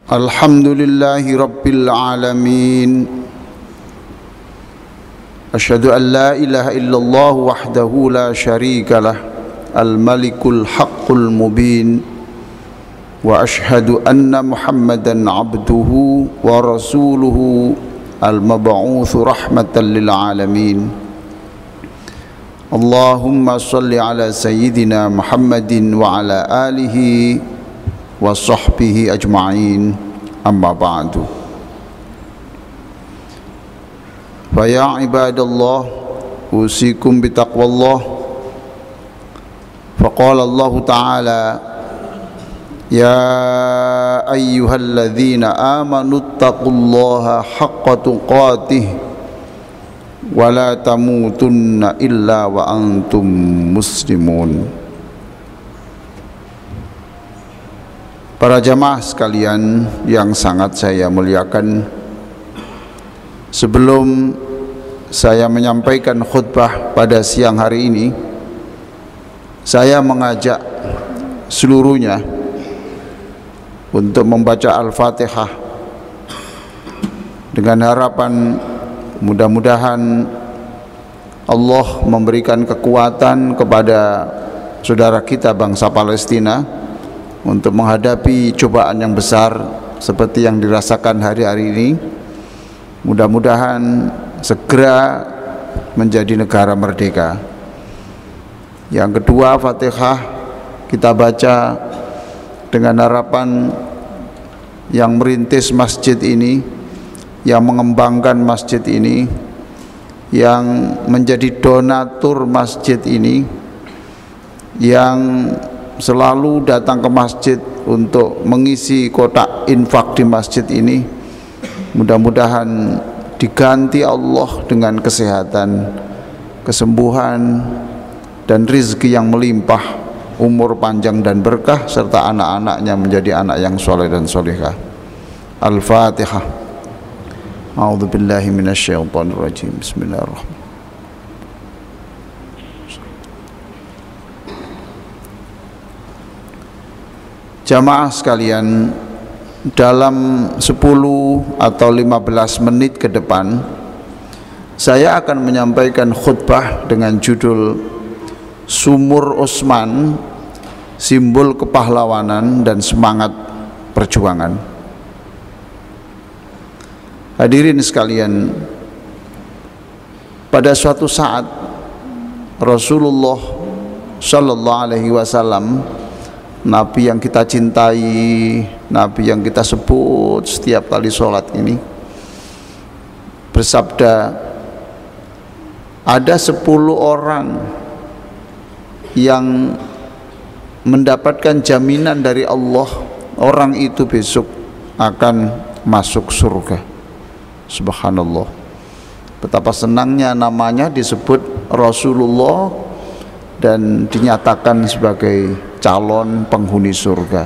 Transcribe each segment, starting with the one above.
Alhamdulillahi Rabbil Alamin. Asyhadu an la ilaha illallah wahdahu la syarika lah, al-malikul haqqul mubin. Wa asyhadu anna Muhammadan abduhu wa rasuluhu al-mab'utsu rahmatan lil alamin. Allahumma salli ala sayyidina Muhammadin wa ala alihi wa sahbihi ajma'in, amma ba'du. Fa ya ibadallah, usikum bitaqwallah. Faqala Allah ta'ala, ya ayyuhalladzina amanu taqullaha haqqa tuqatih wa la tamutunna illa wa antum muslimun. Para jamaah sekalian yang sangat saya muliakan, sebelum saya menyampaikan khutbah pada siang hari ini, saya mengajak seluruhnya untuk membaca Al-Fatihah dengan harapan mudah-mudahan Allah memberikan kekuatan kepada saudara kita bangsa Palestina untuk menghadapi cobaan yang besar seperti yang dirasakan hari-hari ini. Mudah-mudahan segera menjadi negara merdeka. Yang kedua, Fatihah kita baca dengan harapan yang merintis masjid ini, yang mengembangkan masjid ini, yang menjadi donatur masjid ini, yang selalu datang ke masjid untuk mengisi kotak infak di masjid ini, mudah-mudahan diganti Allah dengan kesehatan, kesembuhan, dan rizki yang melimpah, umur panjang dan berkah, serta anak-anaknya menjadi anak yang soleh dan solehah. Al-Fatihah. A'udzu billahi minasyaitonir rajim. Bismillahirrahmanirrahim. Jamaah sekalian, dalam 10 atau 15 menit ke depan saya akan menyampaikan khutbah dengan judul Sumur Utsman, Simbol Kepahlawanan dan Semangat Perjuangan. Hadirin sekalian, pada suatu saat Rasulullah sallallahu alaihi wasallam, Nabi yang kita cintai, Nabi yang kita sebut setiap kali sholat ini, bersabda, ada 10 orang yang mendapatkan jaminan dari Allah, orang itu besok akan masuk surga. Subhanallah, betapa senangnya namanya disebut Rasulullah dan dinyatakan sebagai calon penghuni surga.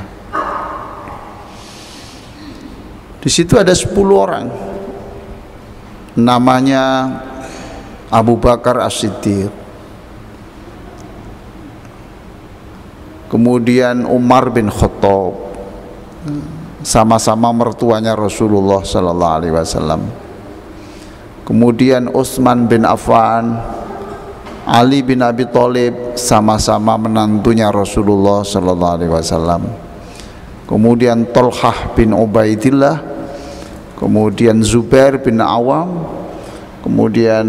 Di situ ada 10 orang. Namanya Abu Bakar As-Siddiq, kemudian Umar bin Khattab, sama-sama mertuanya Rasulullah sallallahu alaihi wasallam. Kemudian Utsman bin Affan, Ali bin Abi Thalib, sama-sama menantunya Rasulullah sallallahu alaihi wasallam. Kemudian Thalhah bin Ubaidillah, kemudian Zubair bin Awam, kemudian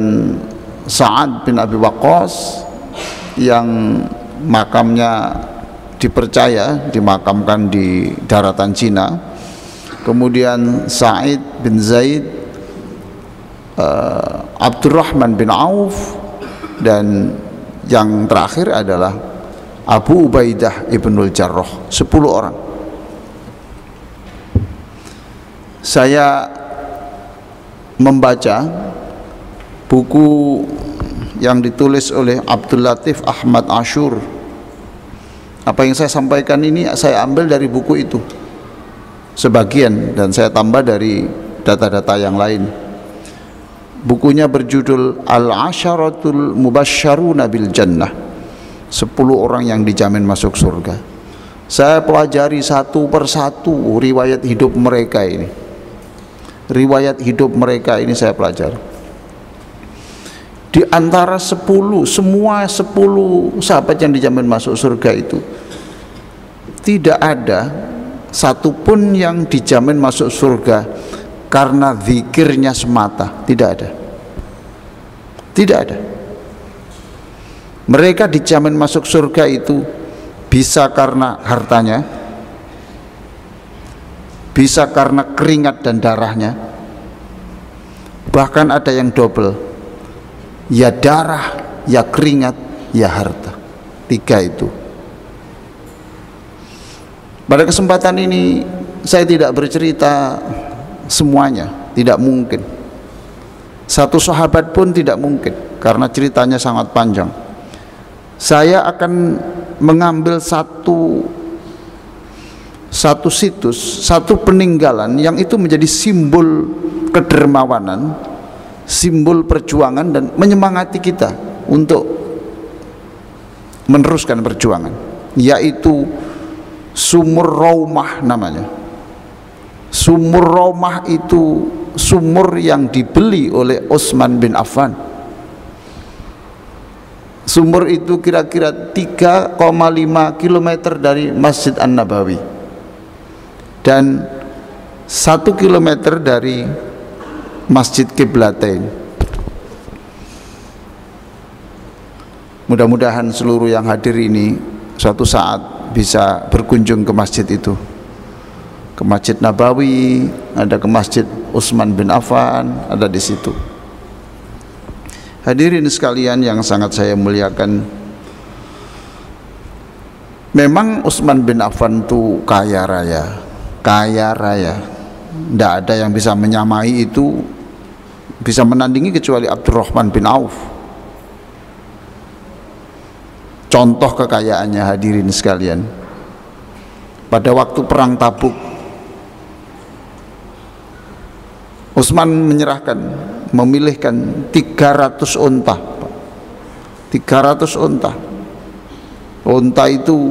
Sa'ad bin Abi Waqqas yang makamnya dipercaya dimakamkan di daratan Cina, kemudian Sa'id bin Zaid, Abdurrahman bin Auf, dan yang terakhir adalah Abu Ubaidah ibnul Jarrah. 10 orang. Saya membaca buku yang ditulis oleh Abdul Latif Ahmad Ashur. Apa yang saya sampaikan ini saya ambil dari buku itu sebagian, dan saya tambah dari data-data yang lain. Bukunya berjudul Al-Asharatul Mubasysyaruna bil Jannah, 10 orang yang dijamin masuk surga. Saya pelajari satu persatu riwayat hidup mereka ini. Riwayat hidup mereka ini saya pelajari. Di antara 10, semua 10 sahabat yang dijamin masuk surga itu, tidak ada satupun yang dijamin masuk surga karena zikirnya semata. Tidak ada. Tidak ada. Mereka dijamin masuk surga itu bisa karena hartanya, bisa karena keringat dan darahnya, bahkan ada yang double, ya darah, ya keringat, ya harta. 3 itu. Pada kesempatan ini saya tidak bercerita semuanya, tidak mungkin. Satu sahabat pun tidak mungkin, karena ceritanya sangat panjang. Saya akan mengambil satu situs, satu peninggalan yang itu menjadi simbol kedermawanan, simbol perjuangan, dan menyemangati kita untuk meneruskan perjuangan, yaitu Sumur Raumah namanya. Sumur Raumah itu sumur yang dibeli oleh Utsman bin Affan. Sumur itu kira-kira 3,5 km dari Masjid An-Nabawi dan 1 km dari Masjid Qiblatain. Mudah-mudahan seluruh yang hadir ini suatu saat bisa berkunjung ke masjid itu, ke Masjid Nabawi, ada ke Masjid Utsman bin Affan, ada di situ. Hadirin sekalian yang sangat saya muliakan, memang Utsman bin Affan itu kaya raya, kaya raya. Tidak ada yang bisa menyamai itu, bisa menandingi kecuali Abdurrahman bin Auf. Contoh kekayaannya hadirin sekalian, pada waktu perang Tabuk, Utsman menyerahkan, memilihkan 300 unta. 300 unta. Unta itu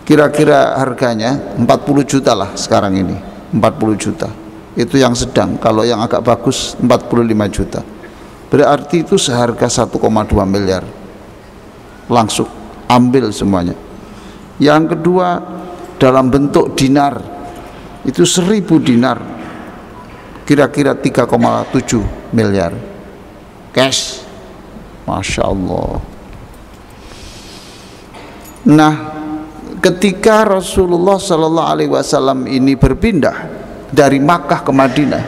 kira-kira harganya 40 juta lah sekarang ini. 40 juta. Itu yang sedang, kalau yang agak bagus 45 juta. Berarti itu seharga 1,2 miliar. Langsung ambil semuanya. Yang kedua dalam bentuk dinar. Itu 1000 dinar. Kira-kira 3,7 miliar cash. Masya Allah. Nah, ketika Rasulullah Sallallahu Alaihi Wasallam ini berpindah dari Makkah ke Madinah,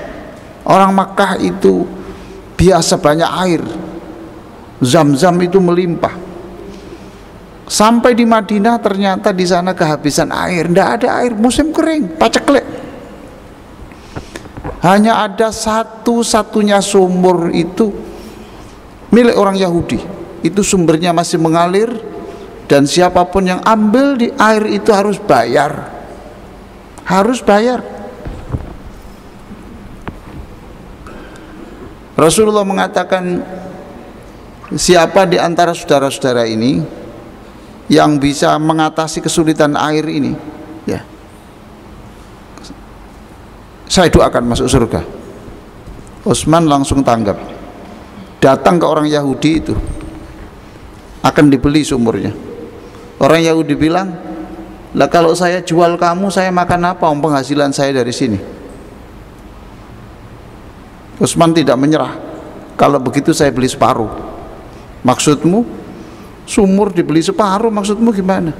orang Makkah itu biasa banyak air, Zam-zam itu melimpah. Sampai di Madinah ternyata di sana kehabisan air, tidak ada air, musim kering, paceklik. Hanya ada satu-satunya sumur itu milik orang Yahudi. Itu sumbernya masih mengalir, dan siapapun yang ambil di air itu harus bayar. Harus bayar. Rasulullah mengatakan, siapa di antara saudara-saudara ini yang bisa mengatasi kesulitan air ini, ya, saya doakan masuk surga. Utsman langsung tanggap, datang ke orang Yahudi itu, akan dibeli sumurnya. Orang Yahudi bilang, lah kalau saya jual kamu, saya makan apa? Penghasilan saya dari sini. Utsman tidak menyerah. Kalau begitu saya beli separuh. Maksudmu sumur dibeli separuh, maksudmu gimana?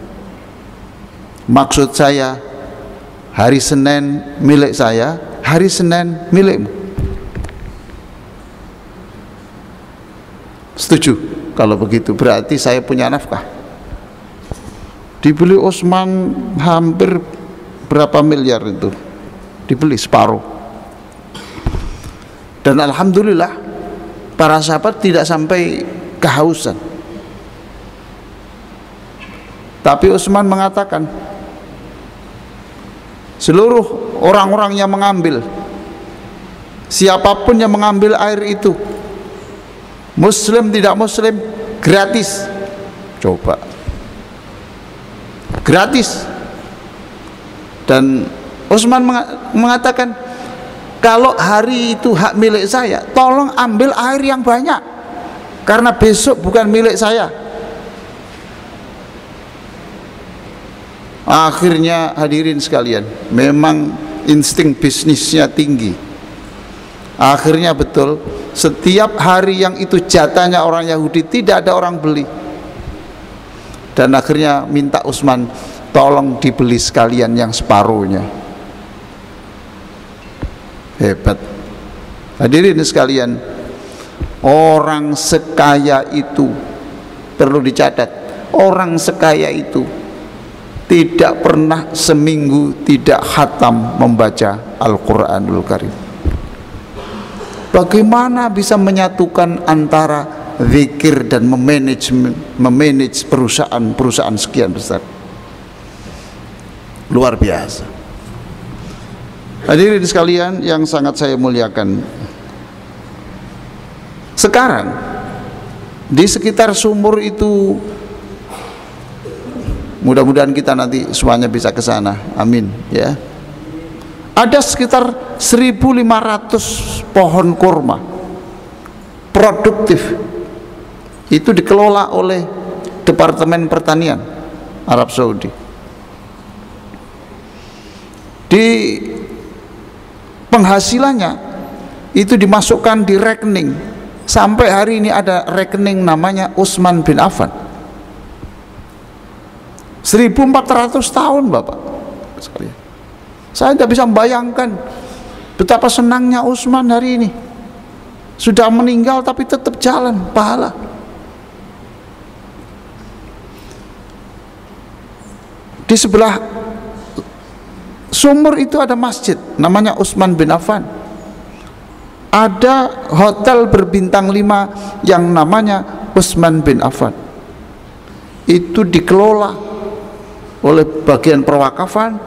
Maksud saya, hari Senin milik saya, hari Senin milikmu. Setuju? Kalau begitu berarti saya punya nafkah. Dibeli Utsman hampir berapa miliar itu, dibeli separuh. Dan alhamdulillah para sahabat tidak sampai kehausan. Tapi Utsman mengatakan, seluruh orang-orang yang mengambil, siapapun yang mengambil air itu, muslim tidak muslim, gratis. Coba, gratis. Dan Utsman mengatakan, kalau hari itu hak milik saya, tolong ambil air yang banyak, karena besok bukan milik saya. Akhirnya hadirin sekalian, memang insting bisnisnya tinggi. Akhirnya betul, setiap hari yang itu jatahnya orang Yahudi, tidak ada orang beli. Dan akhirnya minta Utsman, tolong dibeli sekalian yang separuhnya. Hebat. Hadirin sekalian, orang sekaya itu, perlu dicatat, orang sekaya itu tidak pernah seminggu tidak khatam membaca Al-Quranul Karim. Bagaimana bisa menyatukan antara zikir dan memanage perusahaan sekian besar? Luar biasa. Hadirin sekalian yang sangat saya muliakan, sekarang di sekitar sumur itu, mudah-mudahan kita nanti semuanya bisa ke sana, amin ya. Ada sekitar 1.500 pohon kurma produktif, itu dikelola oleh Departemen Pertanian Arab Saudi. Di penghasilannya itu dimasukkan di rekening. Sampai hari ini ada rekening namanya Utsman bin Affan. 1.400 tahun Bapak sekalian. Saya tidak bisa membayangkan betapa senangnya Utsman hari ini. Sudah meninggal tapi tetap jalan pahala. Di sebelah sumur itu ada masjid namanya Utsman bin Affan. Ada hotel berbintang 5 yang namanya Utsman bin Affan. Itu dikelola oleh bagian perwakafan,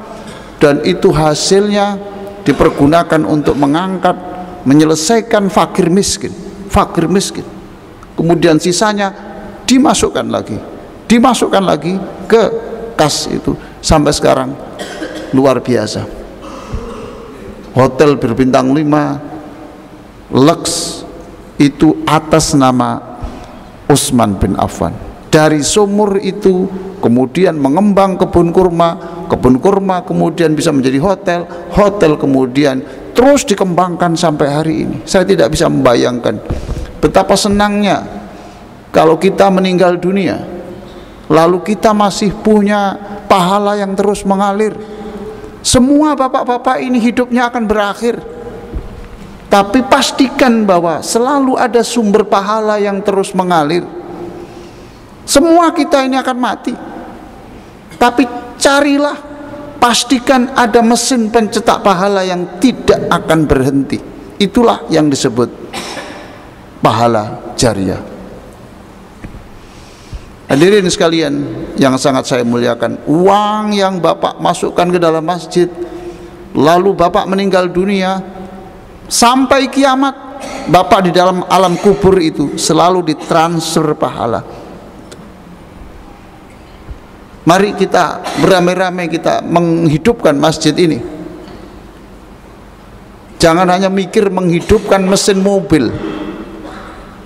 dan itu hasilnya dipergunakan untuk mengangkat, menyelesaikan fakir miskin. Kemudian sisanya dimasukkan lagi ke kas itu. Sampai sekarang luar biasa. Hotel berbintang 5 Lux itu atas nama Utsman bin Affan. Dari sumur itu kemudian mengembang kebun kurma kemudian bisa menjadi hotel kemudian terus dikembangkan sampai hari ini. Saya tidak bisa membayangkan betapa senangnya kalau kita meninggal dunia lalu kita masih punya pahala yang terus mengalir. Semua bapak-bapak ini hidupnya akan berakhir, tapi pastikan bahwa selalu ada sumber pahala yang terus mengalir. Semua kita ini akan mati, tapi carilah, pastikan ada mesin pencetak pahala yang tidak akan berhenti. Itulah yang disebut pahala jariah. Hadirin sekalian yang sangat saya muliakan, uang yang Bapak masukkan ke dalam masjid, lalu Bapak meninggal dunia, sampai kiamat Bapak di dalam alam kubur itu selalu ditransfer pahala. Mari kita beramai-ramai kita menghidupkan masjid ini. Jangan hanya mikir menghidupkan mesin mobil.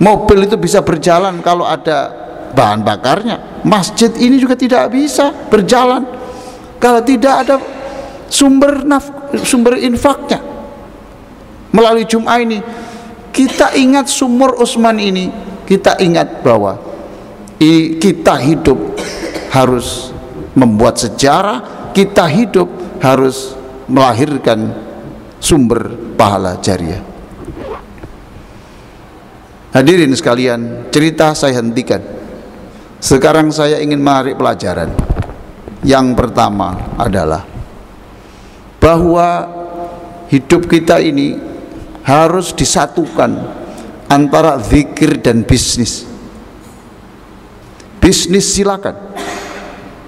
Mobil itu bisa berjalan kalau ada bahan bakarnya. Masjid ini juga tidak bisa berjalan kalau tidak ada sumber infaknya. Melalui Jum'ah ini kita ingat sumur Utsman ini, kita ingat bahwa kita hidup harus membuat sejarah, kita hidup harus melahirkan sumber pahala jariah. Hadirin sekalian, cerita saya hentikan. Sekarang saya ingin menarik pelajaran. Yang pertama adalah bahwa hidup kita ini harus disatukan antara zikir dan bisnis. Bisnis silakan,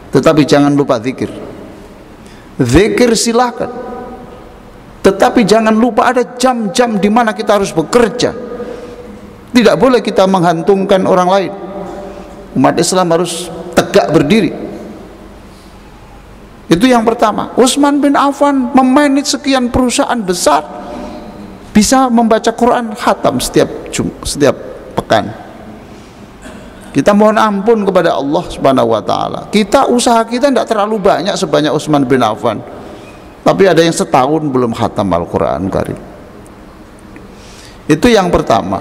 tetapi jangan lupa zikir. Zikir silakan, tetapi jangan lupa ada jam-jam di mana kita harus bekerja. Tidak boleh kita menghantungkan orang lain. Umat Islam harus tegak berdiri. Itu yang pertama. Utsman bin Affan memanage sekian perusahaan besar, bisa membaca Quran khatam setiap pekan. Kita mohon ampun kepada Allah Subhanahu wa taala. Usaha kita tidak terlalu banyak sebanyak Utsman bin Affan. Tapi ada yang setahun belum khatam Al-Qur'an Karim. Itu yang pertama.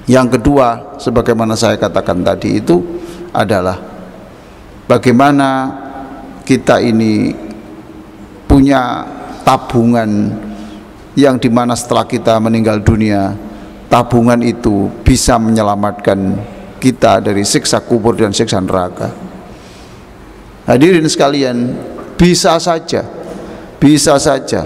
Yang kedua, sebagaimana saya katakan tadi, itu adalah bagaimana kita ini punya tabungan yang dimana setelah kita meninggal dunia, tabungan itu bisa menyelamatkan kita dari siksa kubur dan siksa neraka. Hadirin sekalian, bisa saja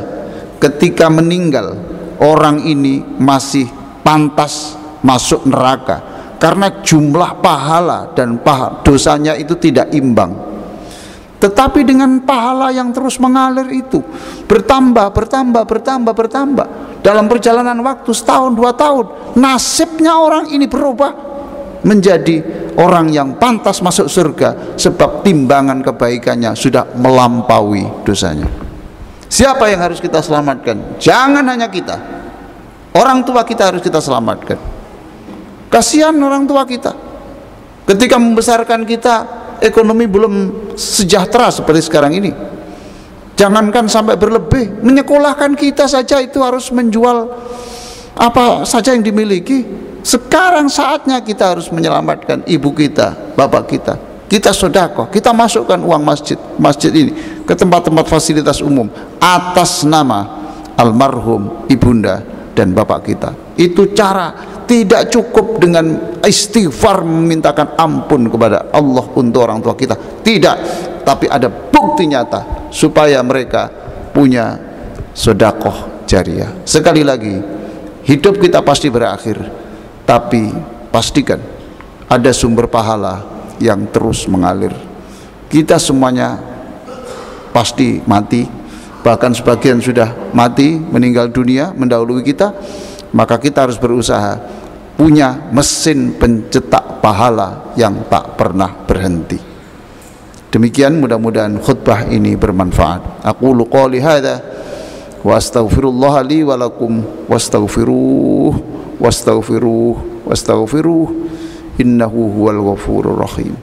ketika meninggal orang ini masih pantas masuk neraka karena jumlah pahala dan dosanya itu tidak imbang. Tetapi dengan pahala yang terus mengalir itu bertambah dalam perjalanan waktu setahun 2 tahun, nasibnya orang ini berubah menjadi orang yang pantas masuk surga sebab timbangan kebaikannya sudah melampaui dosanya. Siapa yang harus kita selamatkan? Jangan hanya kita, orang tua kita harus kita selamatkan. Kasihan orang tua kita ketika membesarkan kita, ekonomi belum sejahtera seperti sekarang ini. Jangankan sampai berlebih, menyekolahkan kita saja itu harus menjual apa saja yang dimiliki. Sekarang saatnya kita harus menyelamatkan ibu kita, bapak kita. Kita sedekah, kita masukkan uang masjid ini ke tempat-tempat fasilitas umum atas nama almarhum ibunda dan bapak kita. Itu cara. Tidak cukup dengan istighfar memintakan ampun kepada Allah untuk orang tua kita, tidak, tapi ada bukti nyata supaya mereka punya sedekah jariah. Sekali lagi, hidup kita pasti berakhir, tapi pastikan ada sumber pahala yang terus mengalir. Kita semuanya pasti mati, bahkan sebagian sudah mati, meninggal dunia mendahului kita. Maka kita harus berusaha punya mesin pencetak pahala yang tak pernah berhenti. Demikian, mudah-mudahan khutbah ini bermanfaat. Aqulu qouli hadza wa astaghfirullah li wa lakum wastaghfiruh innahu huwal ghafurur rahim.